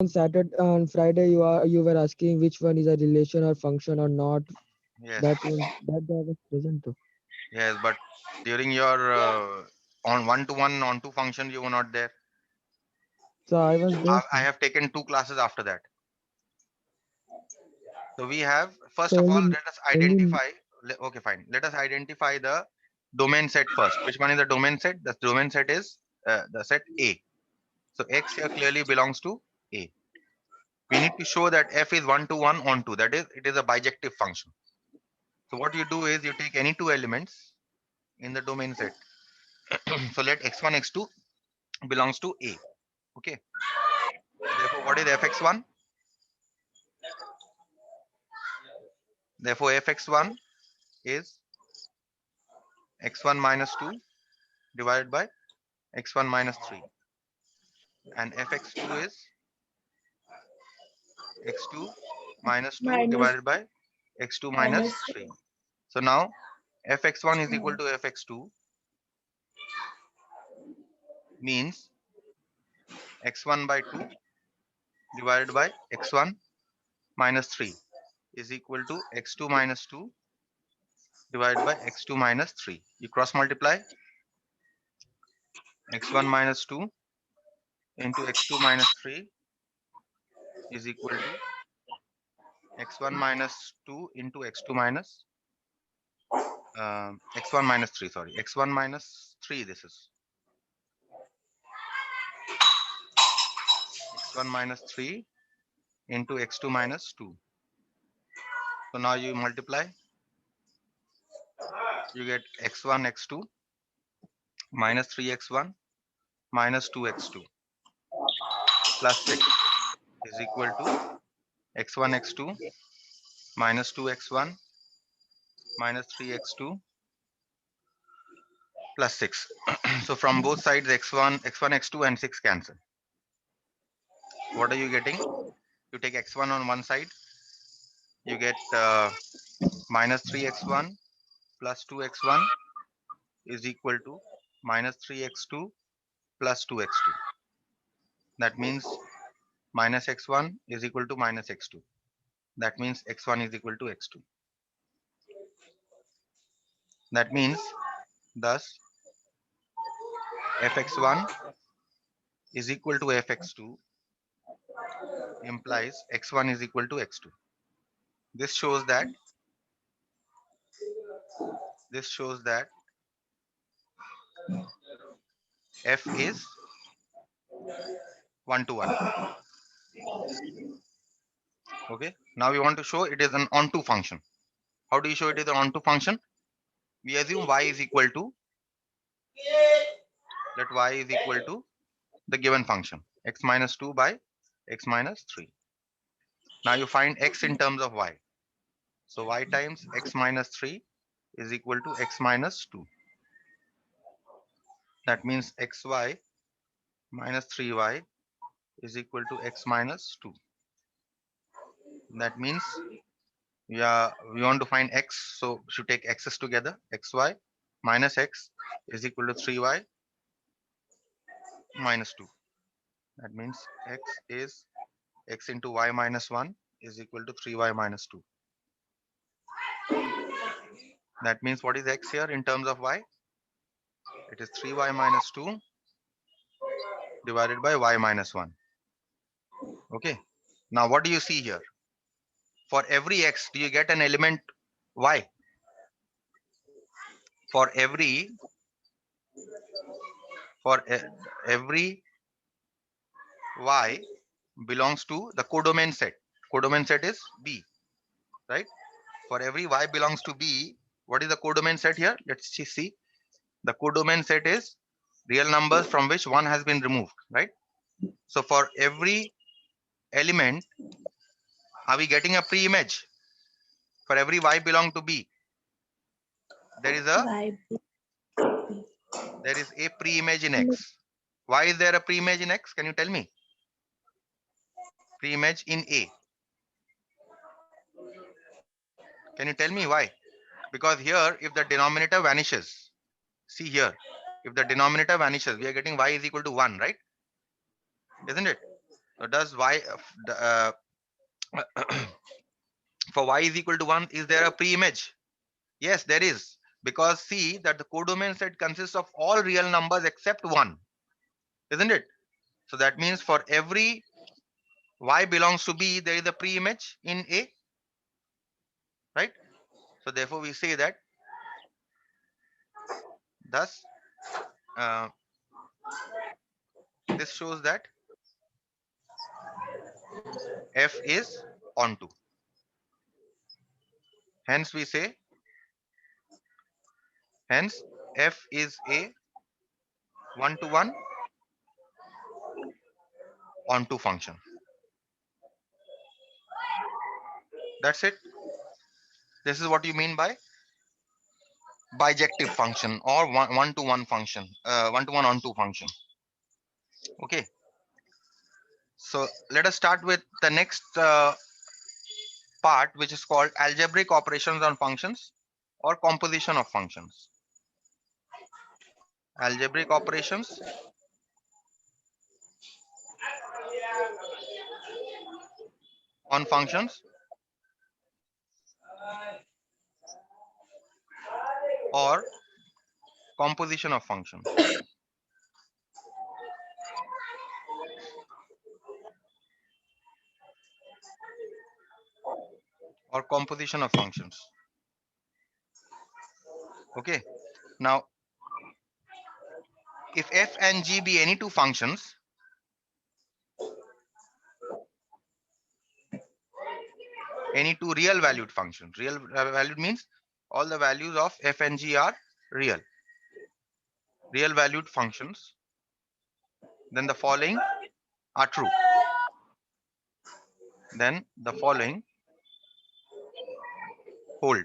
on Saturday on Friday you were asking which one is a relation or function or not. Yes, That I was present to. yes, but during your on one-to-one on-to function, you were not there. So I was there. I have taken two classes after that. So we have, first So of all, only let us only identify. Okay, fine. Let us identify the domain set first. Which one is the domain set? The domain set is the set A. So X here clearly belongs to A. We need to show that F is one-to-one on-to. That is, it is a bijective function. So what you do is you take any two elements in the domain set. So let x1, x2 belongs to A. Okay. Therefore, what is fx1? Therefore, fx1 is x1 minus 2 divided by x1 minus 3. And fx2 is x2 minus 2 minus divided by x2 minus minus 3. So now fx1 is equal to fx2 means x1 by 2 divided by x1 minus 3 is equal to x2 minus 2 divided by x2 minus 3. You cross multiply x1 minus 2 into x2 minus 3 is equal to x1 minus 2 into x2 minus x1 minus 3, sorry, x1 minus 3, this is x1 minus 3 into x2 minus 2. So now you multiply, you get x1 x2 minus 3x1 minus 2x2 plus 6 is equal to x1 x2 minus 2x1 minus 3x2 plus 6. So from both sides x1 x2 and 6 cancel. What are you getting? You take x1 on one side, you get minus 3x1 plus 2x1 is equal to minus 3x2 plus 2x2. That means minus x1 is equal to minus x2. That means x1 is equal to x2. That means thus fx1 is equal to fx2 implies x1 is equal to x2. This shows that this shows that f is 1 to 1. Okay. Now we want to show it is an onto function. How do you show it is an onto function? We assume y is equal to, let y is equal to the given function x minus 2 by x minus 3. Now you find x in terms of y. So y times x minus 3 is equal to x minus 2. That means xy minus 3y is equal to x minus 2. That means we want to find x, so we should take x's together. Xy minus x is equal to 3y minus 2. That means x is x into y minus 1 is equal to 3y minus 2. That means what is x here in terms of y? It is 3y minus 2 divided by y minus 1. Okay. Now what do you see here? For every x, do you get an element y? For every y belongs to the codomain set. Codomain set is B, right? For every y belongs to B, what is the codomain set here? Let's see. The codomain set is real numbers from which one has been removed, right? So for every element, are we getting a pre-image? For every y belong to B, there is a y pre-image in X. Why is there a pre-image in X? Can you tell me? Pre-image in A. Can you tell me why? Because here, if the denominator vanishes, see here, if the denominator vanishes, we are getting y is equal to 1, right? Isn't it? So does y for y is equal to 1, is there a pre-image? Yes, there is. Because see that the codomain set consists of all real numbers except 1, isn't it? So that means for every y belongs to B, there is a pre-image in A, right? So therefore we say that thus uh, this shows that F is onto. Hence we say, hence F is a one-to-one onto function. That's it. This is what you mean by bijective function or one-to-one function, one-to-one onto function. Okay. So let us start with the next part, which is called algebraic operations on functions or composition of functions. Algebraic operations on functions or composition of functions. Or composition of functions. Okay. Now, if f and g be any two functions, any two real valued functions. Real valued means all the values of f and g are real. Real valued functions. Then the following are true. Then the following hold.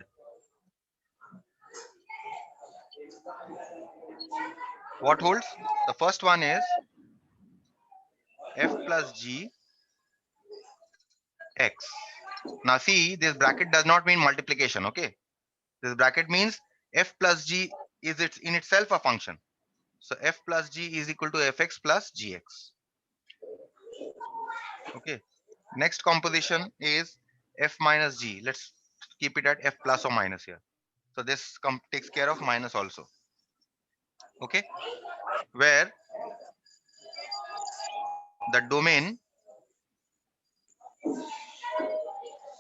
What holds? The first one is f plus g x. Now see, this bracket does not mean multiplication. Okay. This bracket means f plus g is in itself a function. So f plus g is equal to fx plus gx. Okay. Next composition is f minus g. Let's keep it at f plus or minus here. So this takes care of minus also. Okay. Where the domain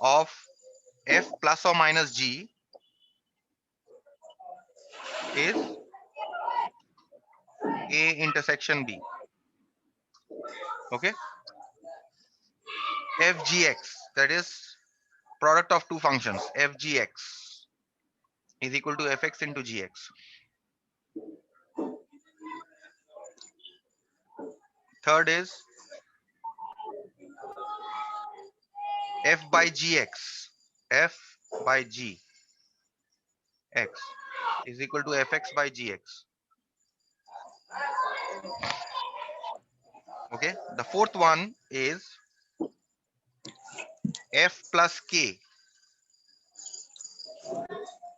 of f plus or minus g is a intersection b. Okay. fgx, that is product of two functions, fgx is equal to fx into gx. Third is f by gx. F by gx is equal to fx by gx. Okay. The fourth one is f plus k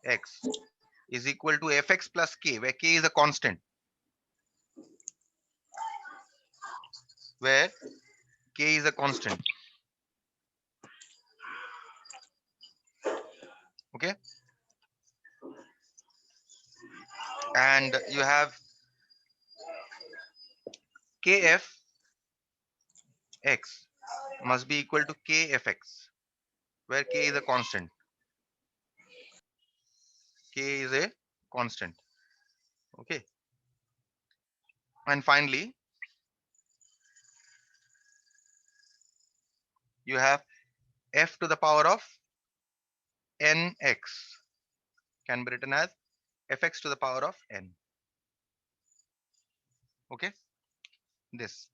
x is equal to fx plus k, where k is a constant. Where k is a constant. Okay. And you have kf x must be equal to kfx, where k is a constant. K is a constant. Okay. And finally, you have f to the power of nx can be written as fx to the power of n. Okay. This.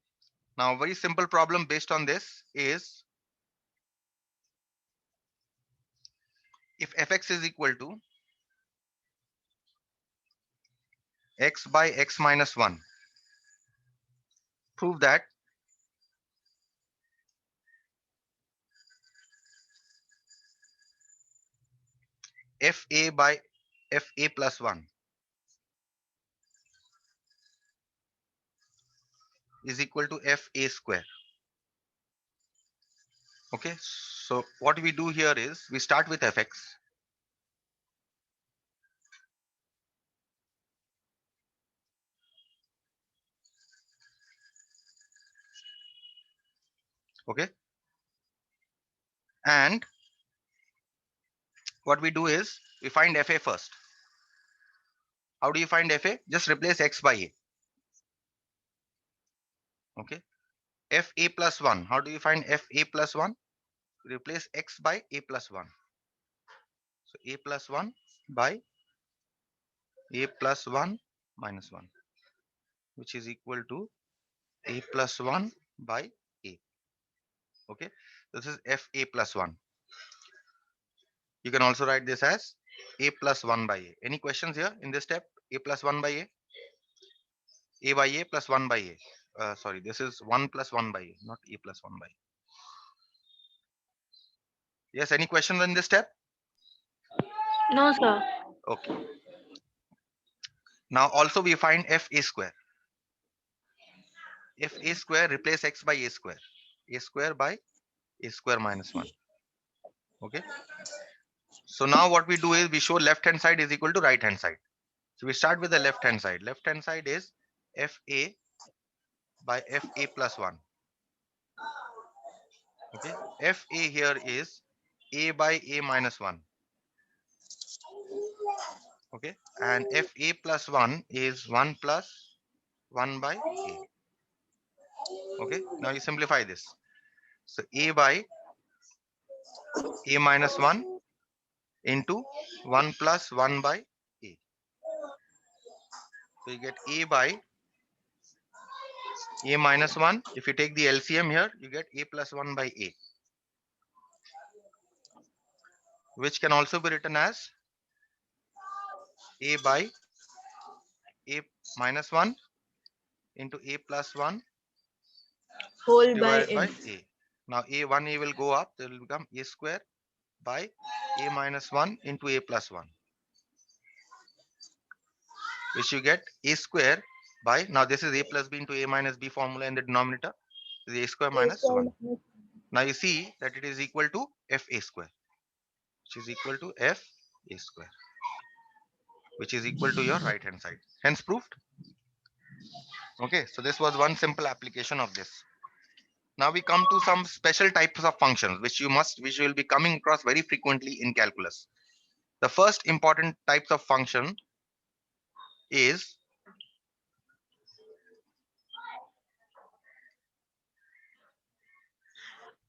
Now, a very simple problem based on this is, if fx is equal to x by x minus 1, prove that fa by fa plus 1 is equal to fa square. Okay, so what we do here is we start with fx. Okay, and what we do is we find fa first. How do you find fa? Just replace x by a. Okay, fa plus 1. How do you find fa plus 1? Replace x by a plus 1. So a plus 1 by a plus 1 minus 1, which is equal to a plus 1 by a. Okay, this is fa plus 1. You can also write this as a plus 1 by a. Any questions here in this step? A plus 1 by a by a plus 1 by a. Sorry, this is 1 plus 1 by a, not a plus 1 by a. Yes, any questions in this step? No, sir. Okay. Now also we find fa square. Fa square, replace x by a square. A square by a square minus 1. Okay. So now what we do is we show left hand side is equal to right hand side. So we start with the left hand side. Left hand side is fa by fa plus 1. Okay, fa here is a by a minus 1. Okay, and fa plus 1 is 1 plus 1 by a. Okay, now you simplify this. So a by a minus 1 into 1 plus 1 by a. So you get a by a minus 1. If you take the LCM here, you get a plus 1 by a, which can also be written as a by a minus 1 into a plus 1 Whole by divided n. by a. Now a will go up, there will become a square by a minus 1 into a plus 1, which you get a square by, now this is a plus b into a minus b formula in the denominator, is a square minus 1. Now you see that it is equal to fa square, which is equal to f a square, which is equal to your right hand side. Hence proved. Okay, so this was one simple application of this. Now we come to some special types of functions which you will be coming across very frequently in calculus. The first important types of function is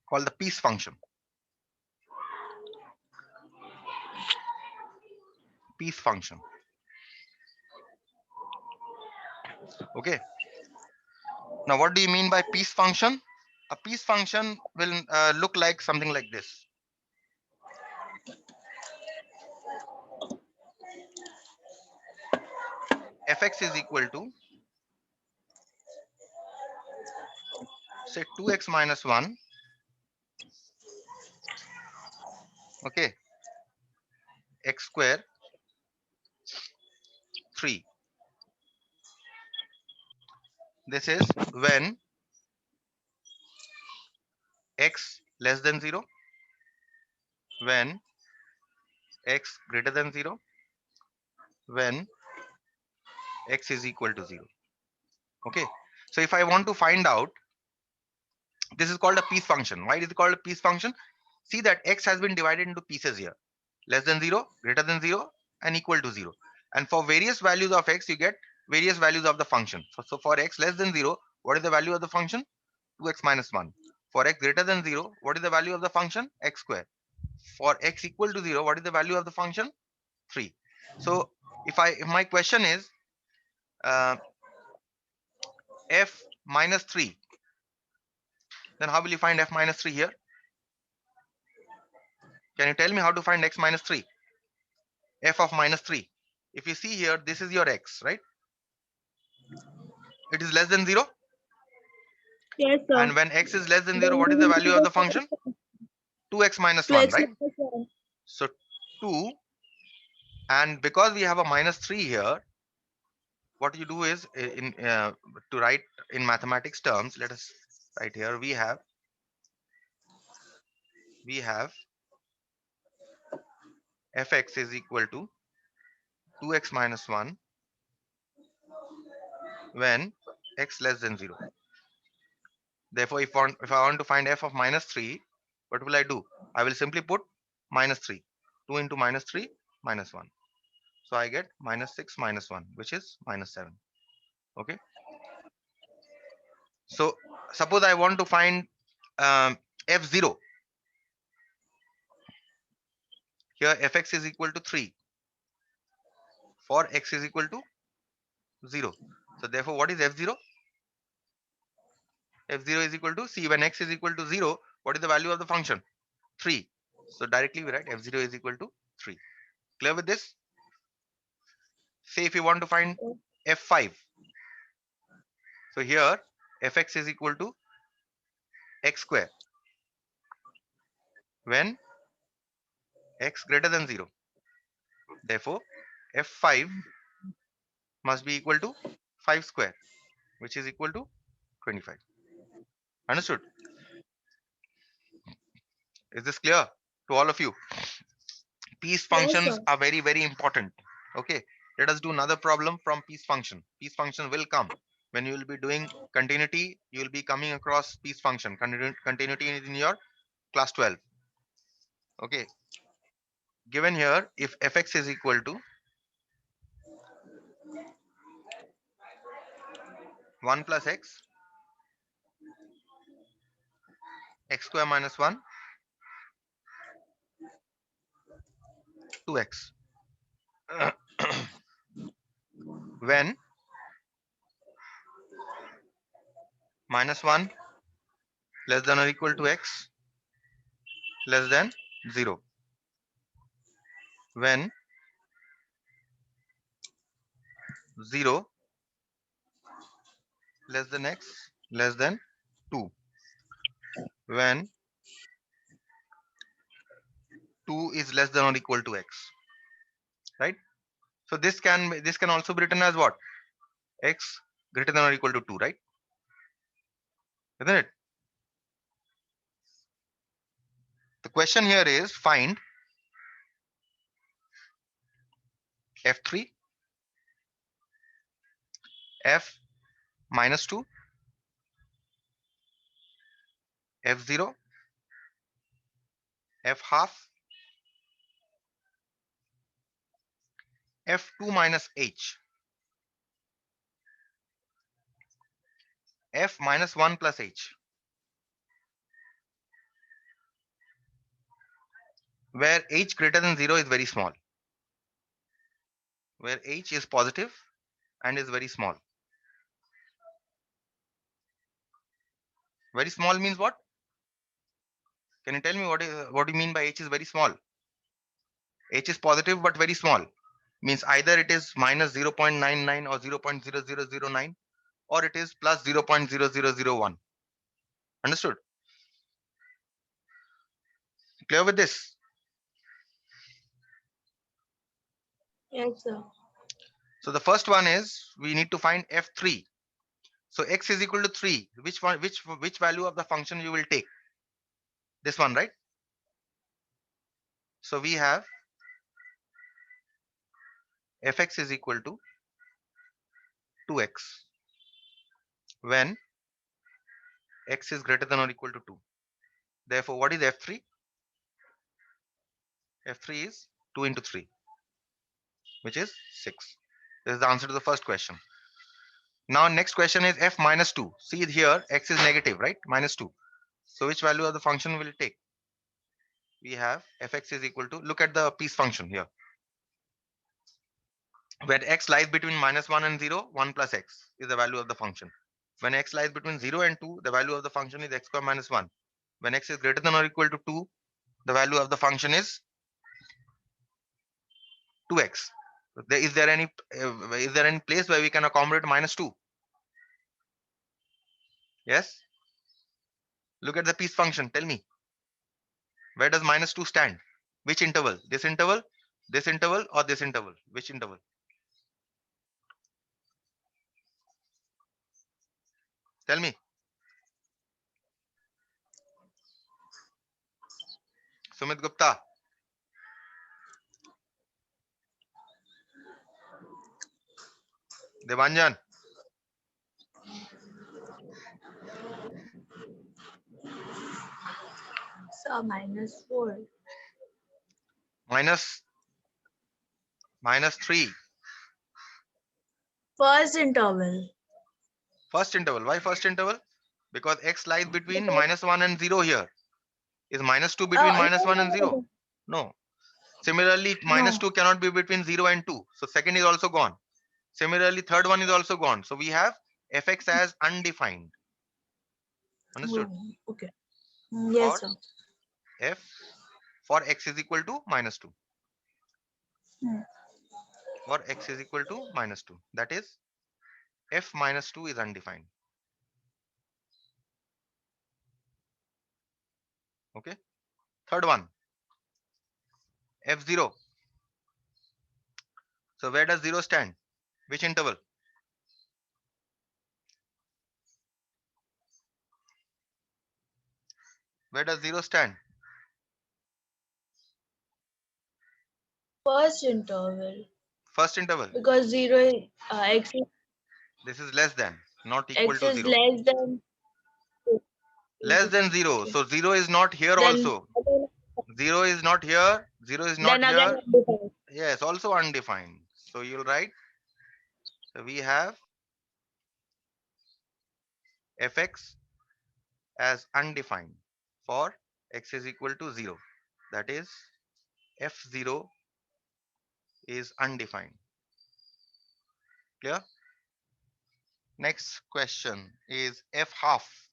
called the piece function. Piece function. Okay. Now, what do you mean by piece function? A piece function will look like something like this. Fx is equal to, say, 2x minus 1. Okay. X square 3. This is when x less than 0, when x greater than 0, when x is equal to 0. Okay. So if I want to find out, this is called a piece function. Why is it called a piece function? See that x has been divided into pieces here. Less than 0, greater than 0, and equal to 0. And for various values of x, you get various values of the function. So for x less than 0, what is the value of the function? 2x minus 1. For x greater than 0, what is the value of the function? X square. For x equal to 0, what is the value of the function? 3. So if my question is uh, f minus 3, then how will you find f minus 3 here? Can you tell me how to find x minus 3? F of minus 3. If you see here, this is your x, right? It is less than 0. Yes, sir. And when x is less than 0, what is the value of the function? 2x minus 1, 2x right? minus 1. So 2, and because we have a minus 3 here, what you do is to write in mathematics terms, let us write here, we have we have fx is equal to 2x minus 1 when x less than 0. Therefore, if I want to find f of minus 3, what will I do? I will simply put minus 3. 2 into minus 3 minus 1. So I get minus 6 minus 1, which is minus 7. Okay. So suppose I want to find f0. Here fx is equal to 3 for x is equal to 0. So therefore, what is f0? f0 is equal to, see, when x is equal to 0, what is the value of the function? 3. So directly we write f0 is equal to 3. Clear with this? Say if you want to find f5. So here fx is equal to x square when x greater than 0. Therefore, f5 must be equal to 5 square, which is equal to 25. Understood? Is this clear to all of you? Piece Yes, functions sir. are very, very important. Okay. Let us do another problem from piece function. Piece function will come when you will be doing continuity. You will be coming across piece function. Continuity is in your class 12. Okay. Given here, if fx is equal to 1 plus x square minus 1, 2x. When minus 1 less than or equal to x less than 0. When 0 less than x less than 2. When 2 is less than or equal to x. Right? So this can also be written as what? X greater than or equal to 2, right? Isn't it? The question here is find f3, f minus 2, f0, f half, f2 minus h, f minus 1 plus h, where h greater than 0 is very small, where h is positive and is very small. Very small means what? Can you tell me what do you mean by h is very small? H is positive but very small. Means either it is minus 0.99 or 0.0009 or it is plus 0.0001. Understood? Clear with this? Yes, sir. So the first one is we need to find f3. So x is equal to 3. Which value of the function you will take? This one, right? So we have fx is equal to 2x when x is greater than or equal to 2. Therefore, what is f3? f3 is 2 into 3, which is 6. This is the answer to the first question. Now next question is f minus 2. See here, x is negative, right? Minus 2. So which value of the function will it take? We have fx is equal to, look at the piece function here. Where x lies between minus 1 and 0, 1 plus x is the value of the function. When x lies between 0 and 2, the value of the function is x square minus 1. When x is greater than or equal to 2, the value of the function is 2x. Is there any place where we can accommodate minus 2? Yes? Look at the piece function. Tell me. Where does minus 2 stand? Which interval? This interval, or this interval? Which interval? Tell me. Sumit Gupta. Devanjan. So -4. Minus 3. First interval. First interval. Why first interval? Because x lies between Because -1 and 0 here. Is -2 between -1 and 0? No. Similarly, no. -2 cannot be between 0 and 2. So second is also gone. Similarly, third one is also gone. So we have fx as undefined. Understood? Oh, okay. For Yes, sir. f for x is equal to -2. Hmm. For x is equal to -2. That is f -2 is undefined. Okay. Third one, f0. So where does 0 stand? Which interval? Where does 0 stand? First interval. First interval. Because 0 is, This is less than, not equal x to is 0. less than Less than 0. okay. So 0 is not here Then also. 0 is not here. 0 is not then again here. undefined. Yes, also undefined. So you'll write. So we have fx as undefined for x is equal to 0. That is f0 is undefined. Clear? Next question is f half.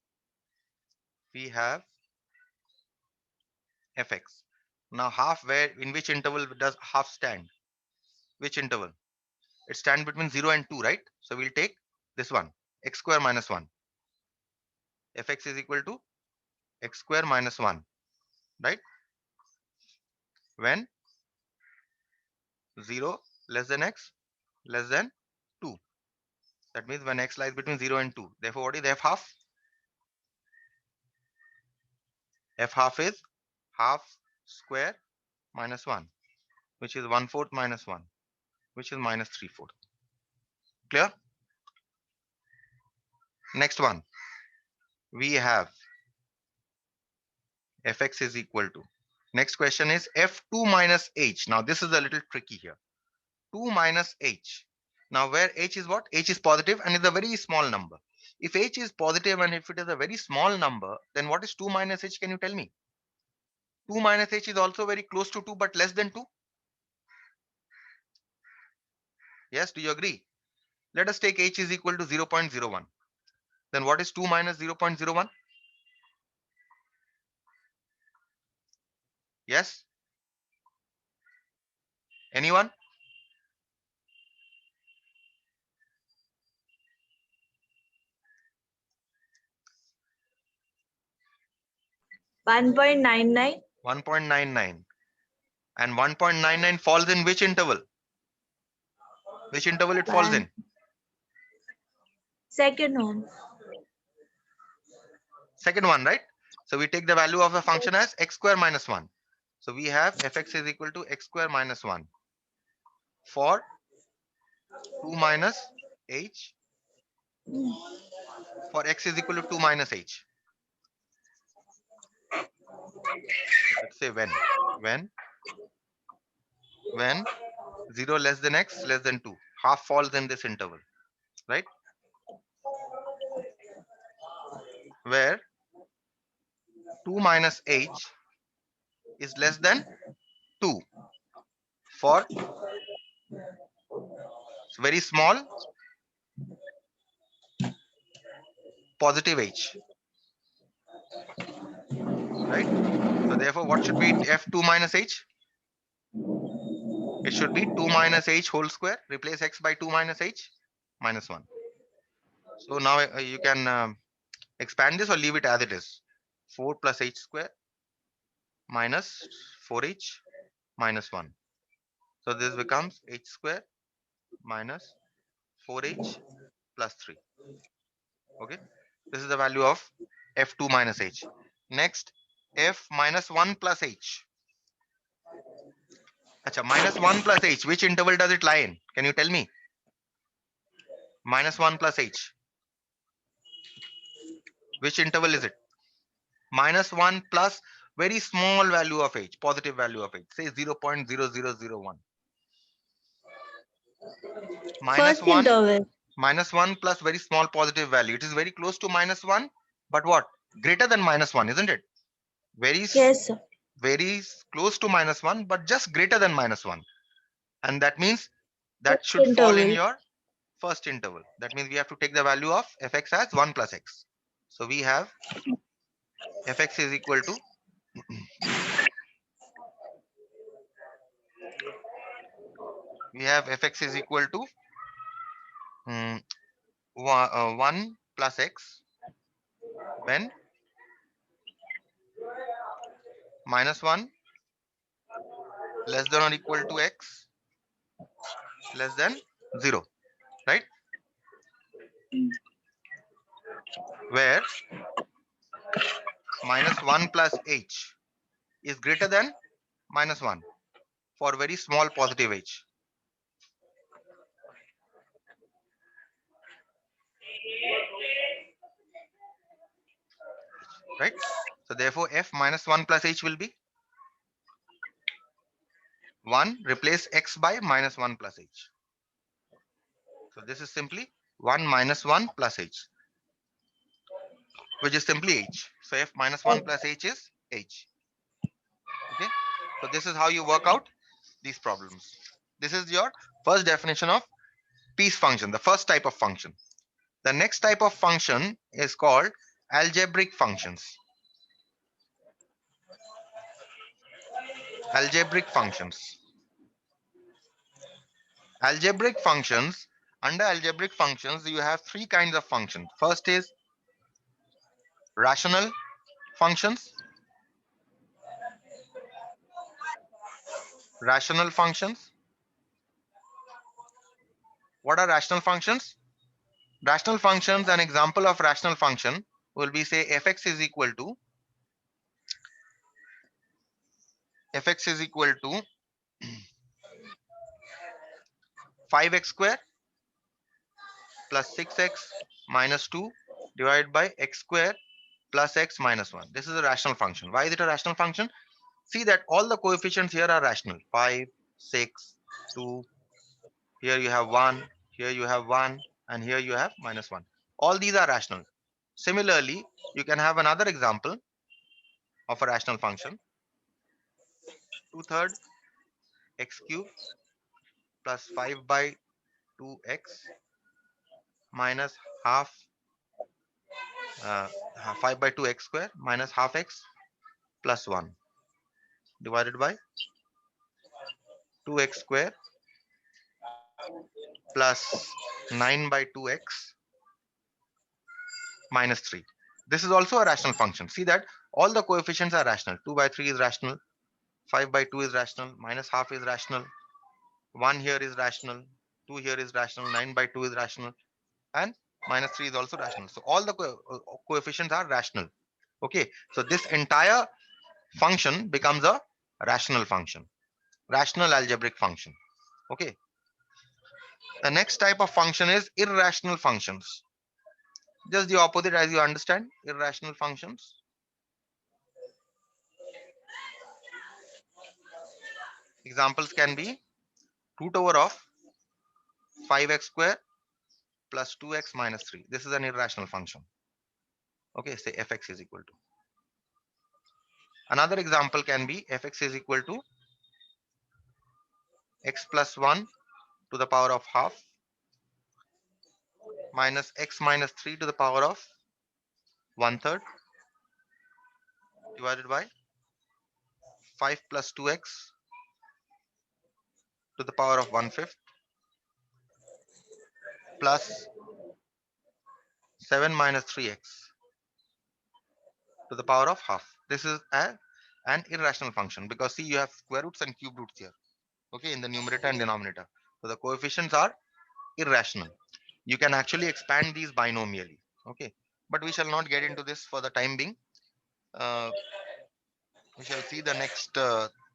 We have fx. Now half, where in which interval does half stand? Which interval? It stands between 0 and 2, right? So we'll take this one, x square minus 1. fx is equal to x square minus 1, right? When 0 less than x less than 2. That means when x lies between 0 and 2. Therefore, what is f half? F half is half square minus 1, which is 1/4 minus 1, which is minus 3/4. Clear? Next one, we have fx is equal to. Next question is f2 minus h. Now this is a little tricky here. 2 minus h. Now where h is what? H is positive and is a very small number. If h is positive and if it is a very small number, then what is 2 minus h? Can you tell me? 2 minus h is also very close to 2 but less than 2. Yes, do you agree? Let us take h is equal to 0.01. Then what is 2 minus 0.01? Yes? Anyone? 1.99. 1.99. And 1.99 falls in which interval? Which interval it falls in? Second one. Second one, right? So we take the value of the function as x square minus 1. So we have fx is equal to x square minus 1 for 2 minus h, for x is equal to 2 minus h. Let's say when 0 less than x less than 2, half falls in this interval, right? Where 2 minus h is less than 2 for very small positive h, right? So therefore, what should be f2 minus h? It should be 2 minus h whole square. Replace x by 2 minus h minus 1. So now you can expand this or leave it as it is. 4 plus h square minus 4h minus 1. So this becomes h square minus 4h plus 3. Okay. This is the value of f2 minus h. Next, f minus 1 plus h. Acha, -1 plus h. Which interval does it lie in? Can you tell me? -1 plus h. Which interval is it? -1 plus very small value of h, positive value of h, say 0.0001. First -1, interval. -1 plus very small positive value. It is very close to -1, but what? Greater than -1, isn't it? Very, Yes, sir. very close to -1, but just greater than -1. And that means that First should fall in interval. your first interval. That means we have to take the value of fx as 1 plus x. So we have fx is equal to fx is equal to 1 plus x when -1 less than or equal to x less than 0, right? Where -1 plus h is greater than -1 for very small positive h, right? So therefore f -1 plus h will be 1, replace x by -1 plus h. So this is simply 1 -1 plus h, which is simply h. So f -1 plus h is h. Okay. So this is how you work out these problems. This is your first definition of piece function, the first type of function. The next type of function is called algebraic functions. Algebraic functions. Algebraic functions, under algebraic functions, you have three kinds of functions. First is rational functions. Rational functions. What are rational functions? Rational functions, an example of rational function will be, say, fx is equal to 5x square plus 6x minus 2 divided by x square plus x minus 1. This is a rational function. Why is it a rational function? See that all the coefficients here are rational. 5, 6, 2. Here you have 1. Here you have 1. And here you have minus 1. All these are rational. Similarly, you can have another example of a rational function. 2/3 x cube plus 5 by 2x minus half 5 by 2 x square minus half x plus 1 divided by 2x square plus 9 by 2x minus 3. This is also a rational function. See that all the coefficients are rational. 2 by 3 is rational, 5 by 2 is rational, minus half is rational, 1 here is rational, 2 here is rational, 9 by 2 is rational, and minus 3 is also rational. So all the coefficients are rational. Okay, so this entire function becomes a rational function, rational algebraic function. Okay, the next type of function is irrational functions. Just the opposite, as you understand, irrational functions. Examples can be root over of 5x square plus 2x minus 3. This is an irrational function. Okay, say fx is equal to. Another example can be fx is equal to x plus 1 to the power of half minus x minus 3 to the power of 1/3 divided by 5 plus 2x to the power of 1/5 plus 7 minus 3x to the power of half. This is an irrational function because see you have square roots and cube roots here. Okay, in the numerator and denominator. So the coefficients are irrational. You can actually expand these binomially. Okay, but we shall not get into this for the time being. We shall see the next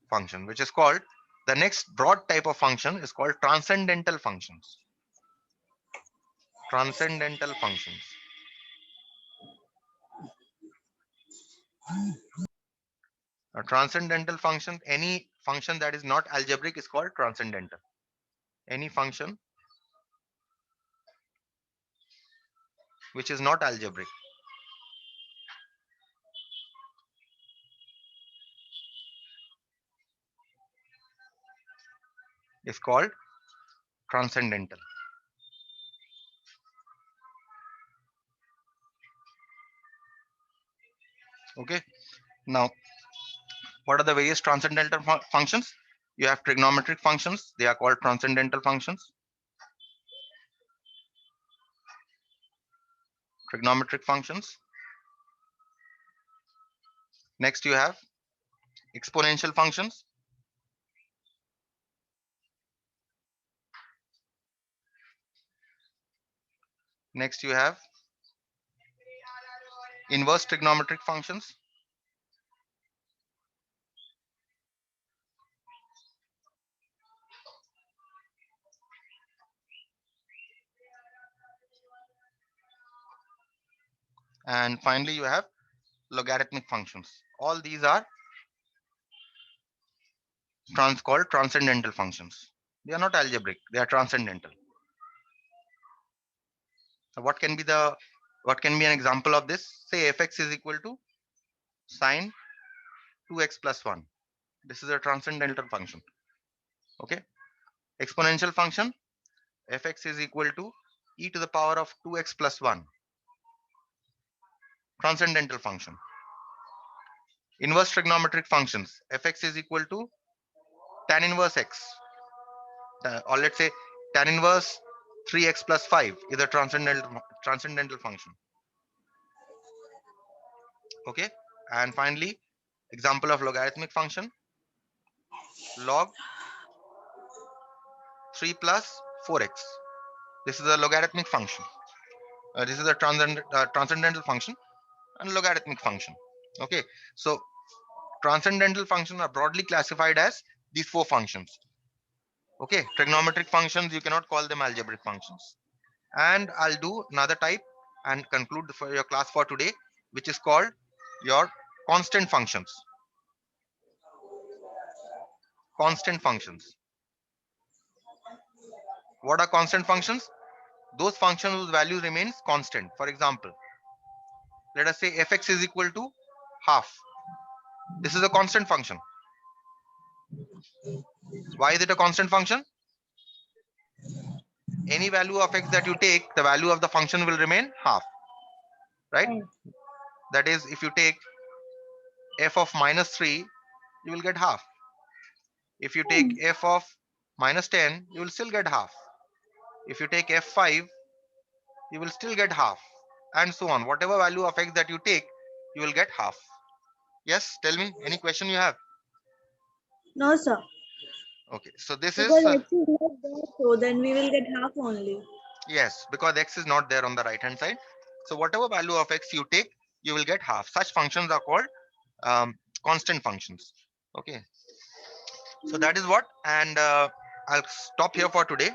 function, which is called The next broad type of function is called transcendental functions. Transcendental functions. A transcendental function, any function that is not algebraic is called transcendental. Any function which is not algebraic is called transcendental. Okay. Now, what are the various transcendental functions? You have trigonometric functions. They are called transcendental functions. Trigonometric functions. Next, you have exponential functions. Next, you have inverse trigonometric functions. And finally, you have logarithmic functions. All these are called transcendental functions. They are not algebraic, they are transcendental. So what can be an example of this? Say fx is equal to sine 2x plus 1. This is a transcendental function. Okay. Exponential function, fx is equal to e to the power of 2x plus 1. Transcendental function. Inverse trigonometric functions, fx is equal to tan inverse x, or let's say tan inverse 3x plus 5 is a transcendental function. Okay. And finally, example of logarithmic function, log 3 plus 4x. This is a logarithmic function. This is a transcendental function and logarithmic function. Okay. So transcendental functions are broadly classified as these four functions. Okay. Trigonometric functions, you cannot call them algebraic functions. And I'll do another type and conclude for your class for today, which is called your constant functions. Constant functions. What are constant functions? Those functions whose value remains constant. For example, let us say fx is equal to half. This is a constant function. Why is it a constant function? Any value of x that you take, the value of the function will remain half, right? That is, if you take f of minus 3, you will get half. If you take f of minus 10, you will still get half. If you take f5, you will still get half, and so on. Whatever value of x that you take, you will get half. Yes, tell me, any question you have? No, sir. Okay, so this Because is x is not there, so then we will get half only. yes, because x is not there on the right hand side. So whatever value of x you take, you will get half. Such functions are called constant functions. Okay, so that is what, and I'll stop here for today.